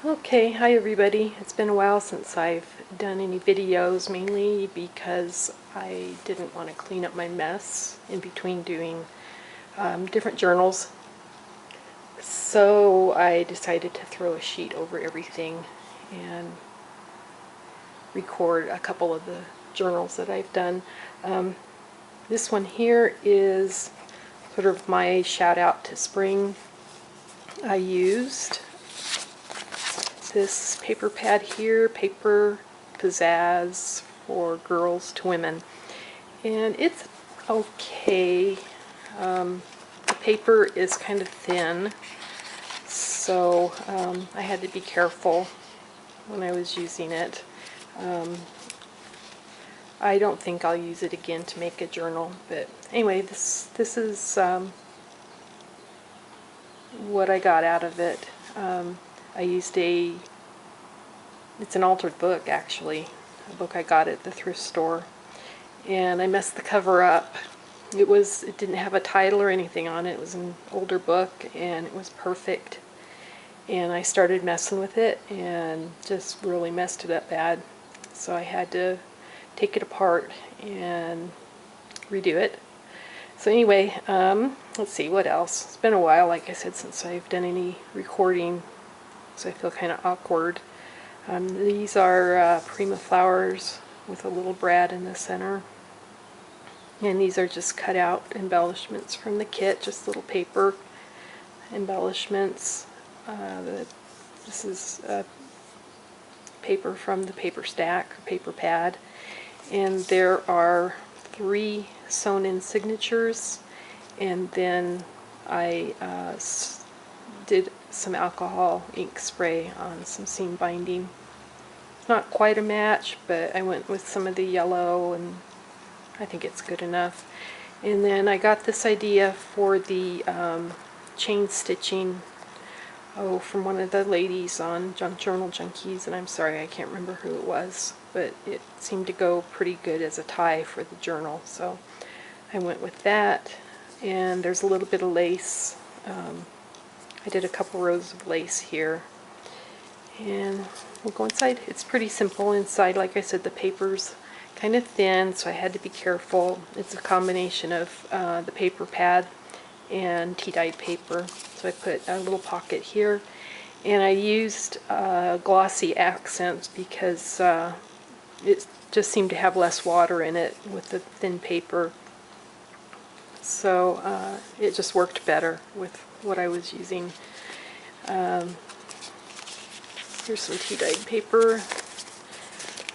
Okay, hi everybody. It's been a while since I've done any videos, mainly because I didn't want to clean up my mess in between doing different journals. So I decided to throw a sheet over everything and record a couple of the journals that I've done. This one here is sort of my shout out to spring. I used this paper pad here, Paper Pizzazz for Girls to Women, and it's okay. The paper is kind of thin, so I had to be careful when I was using it. I don't think I'll use it again to make a journal, but anyway, this is what I got out of it. I used it's an altered book actually, a book I got at the thrift store, and I messed the cover up. It didn't have a title or anything on it. It was an older book and it was perfect. And I started messing with it and just really messed it up bad. So I had to take it apart and redo it. So anyway, let's see what else. It's been a while, like I said, since I've done any recording, so I feel kind of awkward. These are Prima flowers with a little brad in the center. And these are just cut out embellishments from the kit, just little paper embellishments. This is paper from the paper stack, or paper pad. And there are 3 sewn in signatures, and then I did some alcohol ink spray on some seam binding. Not quite a match, but I went with some of the yellow and I think it's good enough. And then I got this idea for the chain stitching from one of the ladies on Junk Journal Junkies, and I'm sorry I can't remember who it was, but it seemed to go pretty good as a tie for the journal, so I went with that. And there's a little bit of lace. I did a couple rows of lace here, and we'll go inside. It's pretty simple inside. Like I said, the paper's kind of thin, so I had to be careful. It's a combination of the paper pad and tea-dyed paper. So I put a little pocket here, and I used glossy accents because it just seemed to have less water in it with the thin paper. So it just worked better with what I was using. Here's some tea-dyed paper.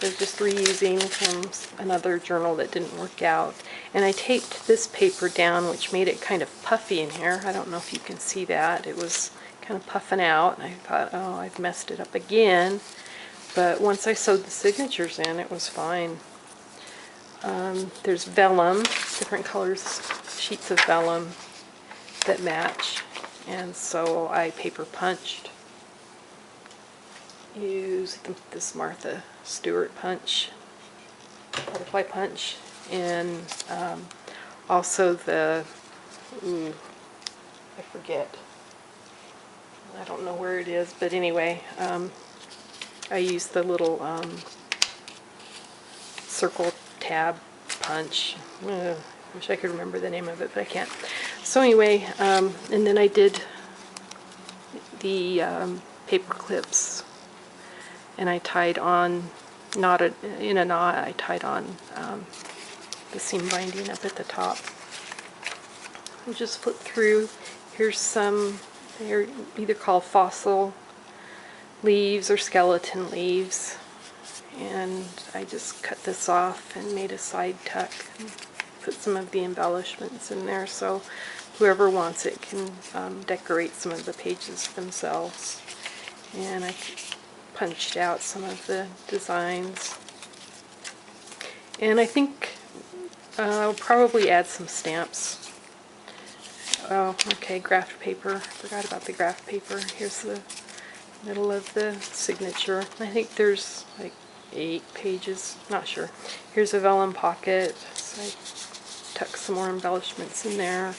They're just reusing from another journal that didn't work out. And I taped this paper down, which made it kind of puffy in here. I don't know if you can see that. It was kind of puffing out, and I thought, oh, I've messed it up again. But once I sewed the signatures in, it was fine. There's vellum, different colors, sheets of vellum that match. And so I paper punched. Use this Martha Stewart punch, butterfly punch, and also the, I forget, I don't know where it is, but anyway, I used the little circle tab punch. Wish I could remember the name of it, but I can't. So anyway, and then I did the paper clips, and I tied on, in a knot, I tied on the seam binding up at the top. We'll just flip through. Here's some, they're either called fossil leaves or skeleton leaves. And I just cut this off and made a side tuck and put some of the embellishments in there, so whoever wants it can decorate some of the pages themselves. And I punched out some of the designs. And I think I'll probably add some stamps. Oh, okay, graph paper. Forgot about the graph paper. Here's the middle of the signature. I think there's like 8 pages, not sure. Here's a vellum pocket, so I tuck some more embellishments in there.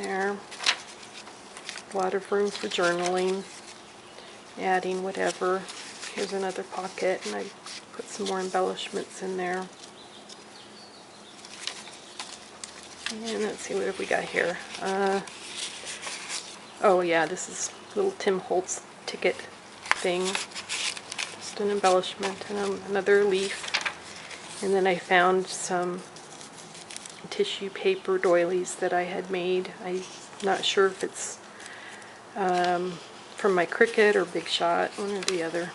There. A lot of room for journaling. adding whatever. Here's another pocket, and I put some more embellishments in there. And let's see, what have we got here? Oh yeah, this is little Tim Holtz ticket thing. Just an embellishment and another leaf. And then I found some tissue paper doilies that I had made. I'm not sure if it's from my Cricut or Big Shot, one or the other.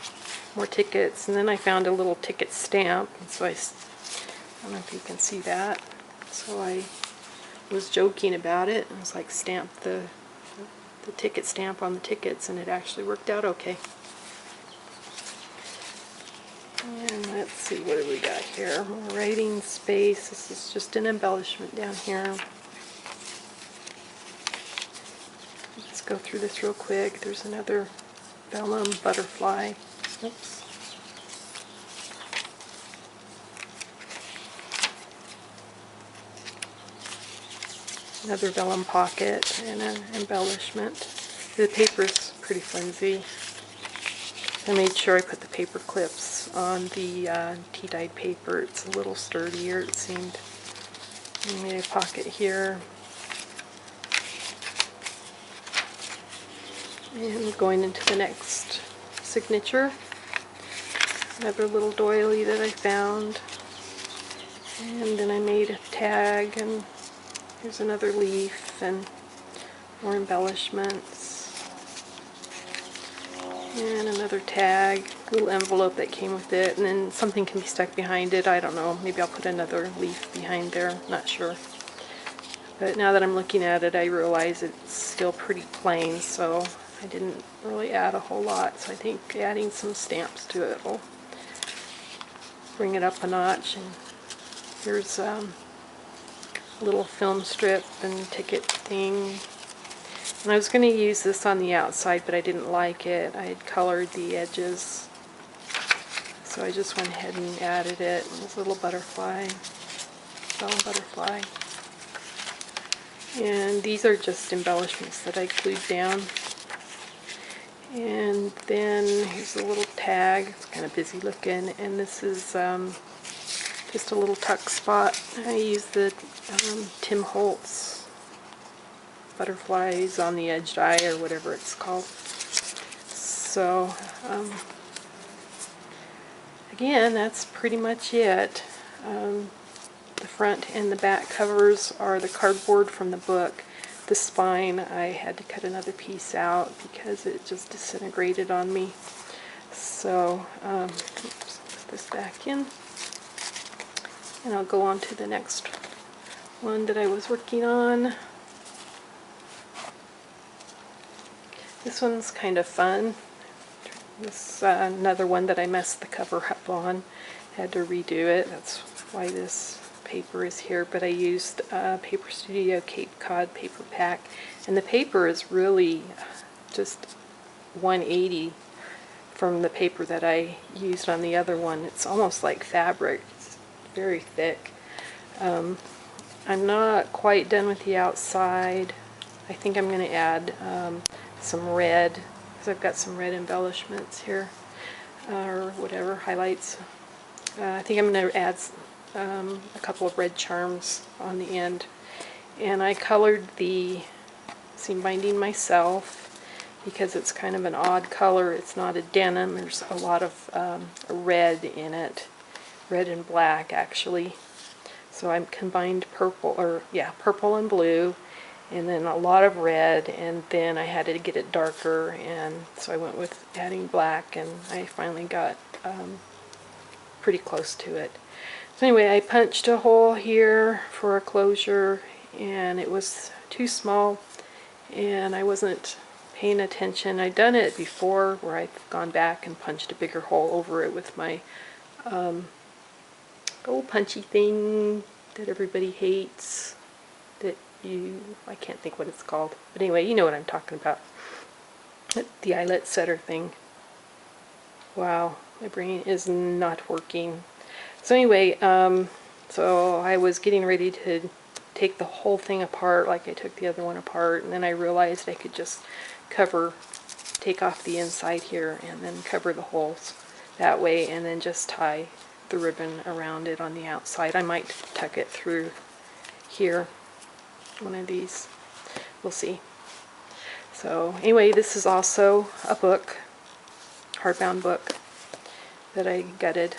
More tickets, and then I found a little ticket stamp, and so I don't know if you can see that. So I was joking about it, and was like, stamp the ticket stamp on the tickets, and it actually worked out okay. And let's see, what do we got here? More writing space. This is just an embellishment down here. Let's go through this real quick. There's another vellum butterfly. Oops. Another vellum pocket and an embellishment. The paper's pretty flimsy. I made sure I put the paper clips on the tea-dyed paper. It's a little sturdier, it seemed. I made a pocket here. And going into the next signature, another little doily that I found. And then I made a tag, and here's another leaf and more embellishments. And another tag, little envelope that came with it, and then something can be stuck behind it. I don't know, maybe I'll put another leaf behind there, not sure. But now that I'm looking at it, I realize it's still pretty plain, so I didn't really add a whole lot. So I think adding some stamps to it will bring it up a notch. And here's a little film strip and ticket thing. And I was going to use this on the outside, but I didn't like it. I had colored the edges, so I just went ahead and added it. And this little butterfly, vellum butterfly. And these are just embellishments that I glued down. And then here's a little tag. It's kind of busy looking, and this is just a little tuck spot. I used the Tim Holtz butterflies on the edged eye, or whatever it's called. So again, that's pretty much it. The front and the back covers are the cardboard from the book. The spine, I had to cut another piece out because it just disintegrated on me. So oops, put this back in, and I'll go on to the next one that I was working on. This one's kind of fun. This another one that I messed the cover up on. Had to redo it. That's why this paper is here. But I used Paper Studio Cape Cod paper pack, and the paper is really just 180 from the paper that I used on the other one. It's almost like fabric. It's very thick. I'm not quite done with the outside. I think I'm going to add some red, because I've got some red embellishments here, or whatever, highlights. I think I'm going to add a couple of red charms on the end. And I colored the seam binding myself because it's kind of an odd color. It's not a denim. There's a lot of red in it, red and black actually. So I combined purple and blue, and then a lot of red, and then I had to get it darker, and so I went with adding black, and I finally got pretty close to it. So anyway, I punched a hole here for a closure, and it was too small, and I wasn't paying attention. I'd done it before where I'd gone back and punched a bigger hole over it with my old punchy thing that everybody hates. I can't think what it's called. But anyway, you know what I'm talking about. The eyelet setter thing. Wow, my brain is not working. So anyway, so I was getting ready to take the whole thing apart like I took the other one apart, and then I realized I could just cover take off the inside here and then cover the holes that way, and then just tie the ribbon around it on the outside. I might tuck it through here, one of these. We'll see. So anyway, this is also a book, hardbound book, that I gutted,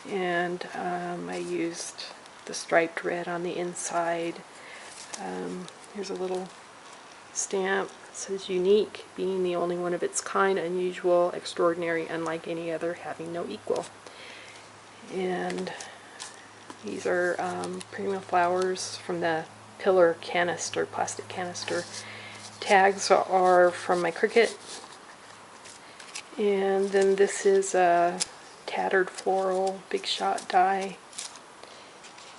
and I used the striped red on the inside. Here's a little stamp. It says unique, being the only one of its kind, unusual, extraordinary, unlike any other, having no equal. And these are premium flowers from the pillar canister, plastic canister. Tags are from my Cricut. And then this is a tattered floral big shot die.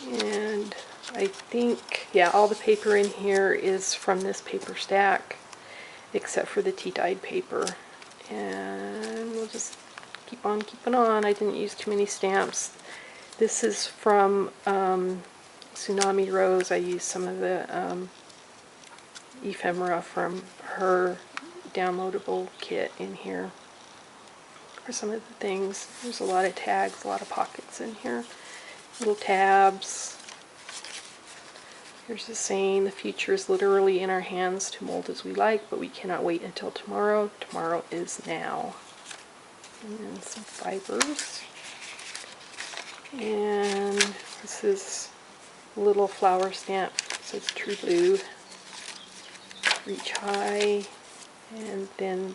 And I think, yeah, all the paper in here is from this paper stack, except for the tea-dyed paper. And we'll just keep on keeping on. I didn't use too many stamps. This is from Tsunami Rose. I used some of the ephemera from her downloadable kit in here for some of the things. There's a lot of tags, a lot of pockets in here. Little tabs. Here's the saying, the future is literally in our hands to mold as we like, but we cannot wait until tomorrow. Tomorrow is now. And then some fibers. And this is a little flower stamp. It says True Blue. Reach High. And then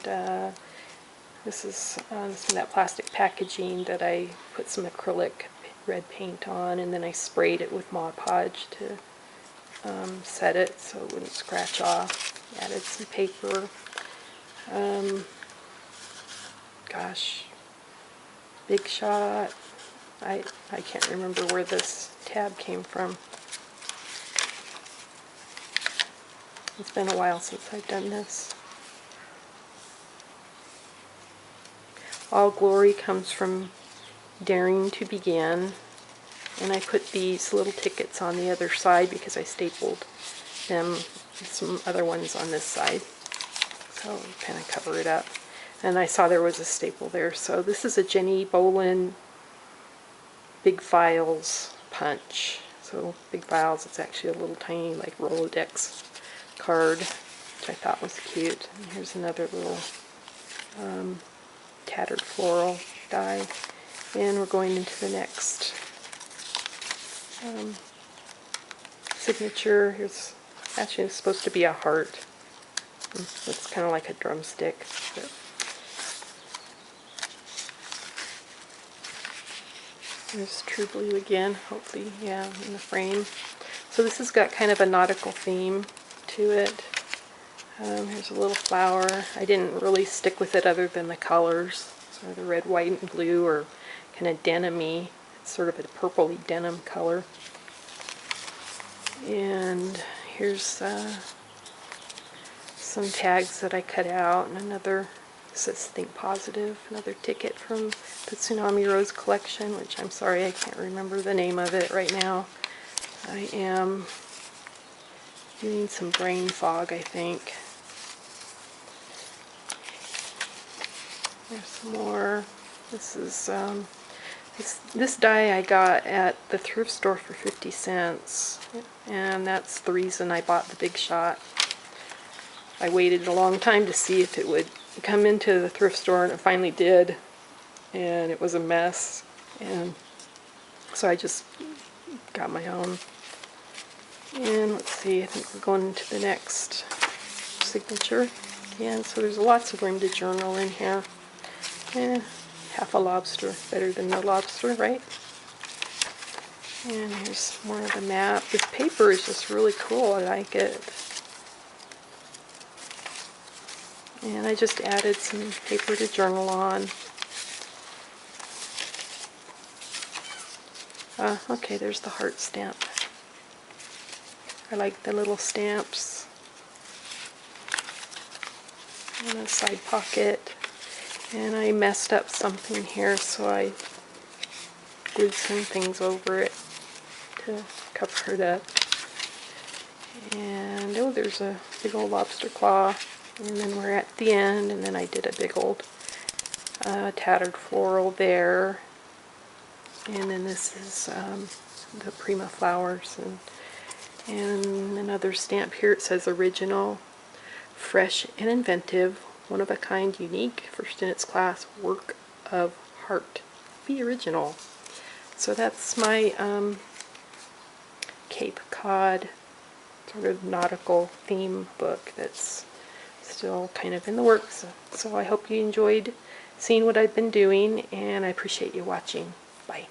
this is some of that plastic packaging that I put some acrylic red paint on, and then I sprayed it with Mod Podge to set it so it wouldn't scratch off. Added some paper. Gosh, Big Shot. I can't remember where this tab came from. It's been a while since I've done this. All glory comes from daring to begin. And I put these little tickets on the other side because I stapled them, some other ones on this side. So kind of cover it up. And I saw there was a staple there. So this is a Jenny Bolin Big Files punch. So Big Files, it's actually a little tiny like Rolodex card, which I thought was cute. And here's another little tattered floral die. And we're going into the next signature. Here's actually it's supposed to be a heart. It's kind of like a drumstick. But there's True Blue again, hopefully, yeah, in the frame. So this has got kind of a nautical theme to it. Here's a little flower. I didn't really stick with it other than the colors. So the red, white, and blue are kind of denim-y. It's sort of a purpley denim color. And here's some tags that I cut out, and another says Think Positive, another ticket from the Tsunami Rose collection, which I'm sorry I can't remember the name of it right now. I am doing some brain fog, I think. There's some more. This is this die I got at the thrift store for 50 cents, and that's the reason I bought the Big Shot. I waited a long time to see if it would come into the thrift store, and it finally did, and it was a mess, and so I just got my own. And let's see, I think we're going into the next signature again. So there's lots of room to journal in here. Half a lobster, better than no lobster, right? And here's more of the map. This paper is just really cool. I like it. And I just added some paper to journal on. Okay, there's the heart stamp. I like the little stamps. And a side pocket. And I messed up something here, so I glued some things over it to cover it up. And oh, there's a big old lobster claw. And then we're at the end, and then I did a big old tattered floral there. And then this is the Prima flowers, and another stamp here. It says original, fresh and inventive, one of a kind, unique, first in its class, work of heart. Be original. So that's my Cape Cod sort of nautical theme book that's still kind of in the works. So I hope you enjoyed seeing what I've been doing, and I appreciate you watching. Bye.